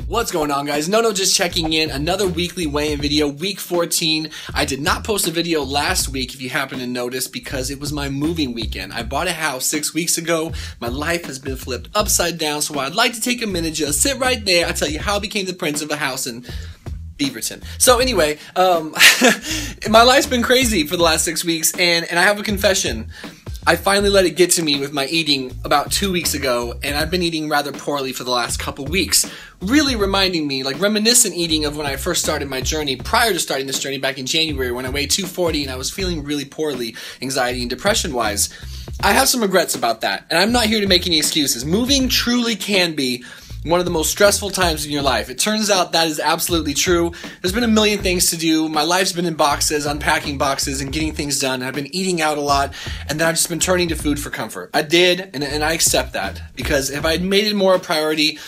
What's going on, guys? No, just checking in. Another weekly weigh-in video, week 14. I did not post a video last week, if you happen to notice, because it was my moving weekend. I bought a house 6 weeks ago. My life has been flipped upside down, so I'd like to take a minute, just sit right there. I'll tell you how I became the prince of a house in Vivitrol. So anyway, my life's been crazy for the last 6 weeks, and I have a confession. I finally let it get to me with my eating about 2 weeks ago, and I've been eating rather poorly for the last couple weeks, really reminding me, like reminiscent eating of when I first started my journey, prior to starting this journey back in January when I weighed 240 and I was feeling really poorly, anxiety and depression wise. I have some regrets about that, and I'm not here to make any excuses. Moving truly can be one of the most stressful times in your life. It turns out that is absolutely true. There's been a million things to do. My life's been in boxes, unpacking boxes and getting things done. I've been eating out a lot, and then I've just been turning to food for comfort. I did, and I accept that, because if I had made it more a priority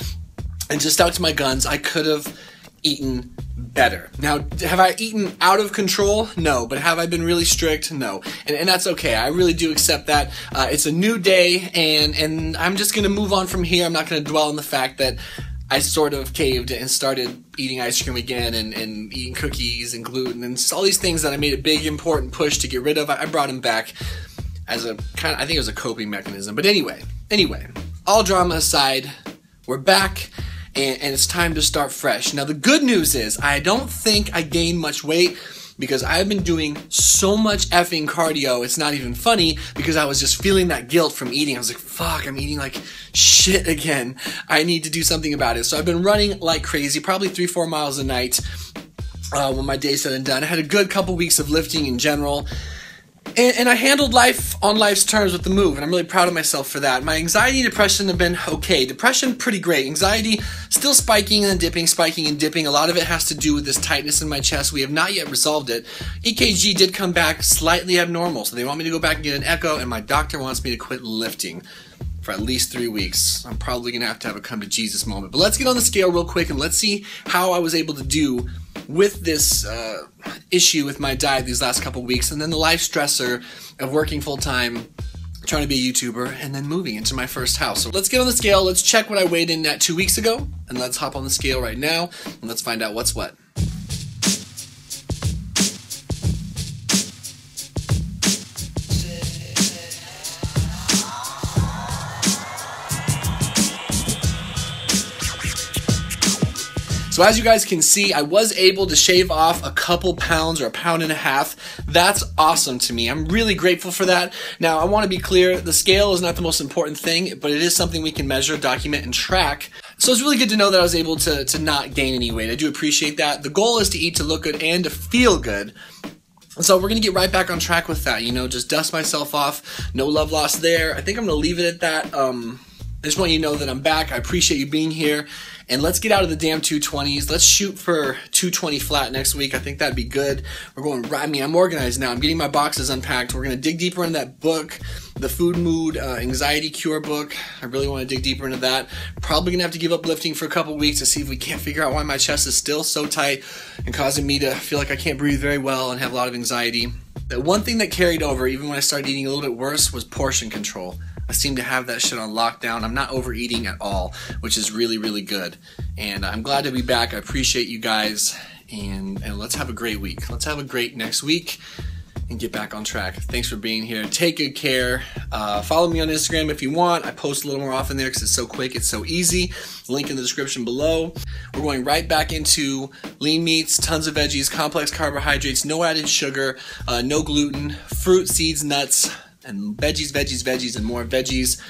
and just stuck to my guns, I could have eaten better. Now, have I eaten out of control? No. But have I been really strict? No. And that's okay. I really do accept that. It's a new day, and I'm just going to move on from here. I'm not going to dwell on the fact that I sort of caved and started eating ice cream again and eating cookies and gluten and all these things that I made a big, important push to get rid of. I brought them back as a kind of, I think it was a coping mechanism. But anyway, all drama aside, we're back. And it's time to start fresh. Now, the good news is I don't think I gained much weight because I've been doing so much effing cardio. It's not even funny, because I was just feeling that guilt from eating. I was like, fuck, I'm eating like shit again. I need to do something about it. So I've been running like crazy, probably 3-4 miles a night when my day's said and done. I had a good couple weeks of lifting in general. And I handled life on life's terms with the move, and I'm really proud of myself for that. My anxiety and depression have been okay. Depression, pretty great. Anxiety, still spiking and dipping, spiking and dipping. A lot of it has to do with this tightness in my chest. We have not yet resolved it. EKG did come back slightly abnormal, so they want me to go back and get an echo, and my doctor wants me to quit lifting for at least 3 weeks. I'm probably going to have a come to Jesus moment. But let's get on the scale real quick, and let's see how I was able to do with this issue with my diet these last couple weeks, and then the life stressor of working full-time, trying to be a YouTuber, and then moving into my first house. So let's get on the scale, let's check what I weighed in at 2 weeks ago, and let's hop on the scale right now, and let's find out what's what. So as you guys can see, I was able to shave off a couple pounds, or 1.5 pounds. That's awesome to me. I'm really grateful for that. Now, I want to be clear, the scale is not the most important thing, but it is something we can measure, document, and track. So it's really good to know that I was able to not gain any weight. I do appreciate that. The goal is to eat to look good and to feel good. So we're going to get right back on track with that, you know, just dust myself off. No love lost there. I think I'm going to leave it at that. I just want you to know that I'm back. I appreciate you being here. And let's get out of the damn 220s. Let's shoot for 220 flat next week. I think that'd be good. We're going, I mean, I'm organized now. I'm getting my boxes unpacked. We're going to dig deeper into that book, the Food Mood Anxiety Cure book. I really want to dig deeper into that. Probably going to have to give up lifting for a couple weeks to see if we can't figure out why my chest is still so tight and causing me to feel like I can't breathe very well and have a lot of anxiety. The one thing that carried over, even when I started eating a little bit worse, was portion control. I seem to have that shit on lockdown. I'm not overeating at all, which is really, really good. And I'm glad to be back. I appreciate you guys. And let's have a great week. Let's have a great next week and get back on track. Thanks for being here. Take good care. Follow me on Instagram if you want. I post a little more often there because it's so quick. It's so easy. Link in the description below. We're going right back into lean meats, tons of veggies, complex carbohydrates, no added sugar, no gluten, fruit, seeds, nuts, and veggies, and more veggies.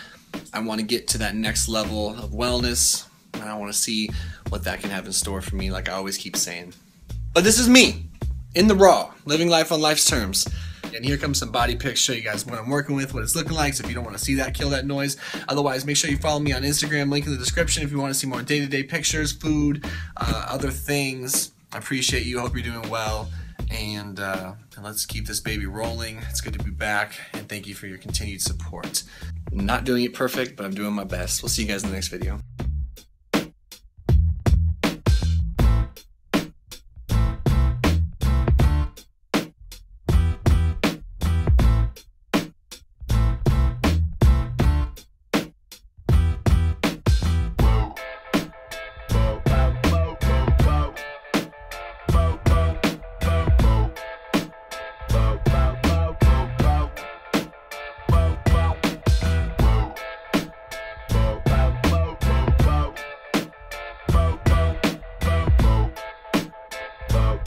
I want to get to that next level of wellness. I want to see what that can have in store for me, like I always keep saying. But this is me, in the raw, living life on life's terms. And here comes some body pics, show you guys what I'm working with, what it's looking like. So if you don't want to see that, kill that noise. Otherwise, make sure you follow me on Instagram, link in the description if you want to see more day-to-day pictures, food, other things. I appreciate you, hope you're doing well. And let's keep this baby rolling. It's good to be back, and thank you for your continued support. I'm not doing it perfect, but I'm doing my best. We'll see you guys in the next video.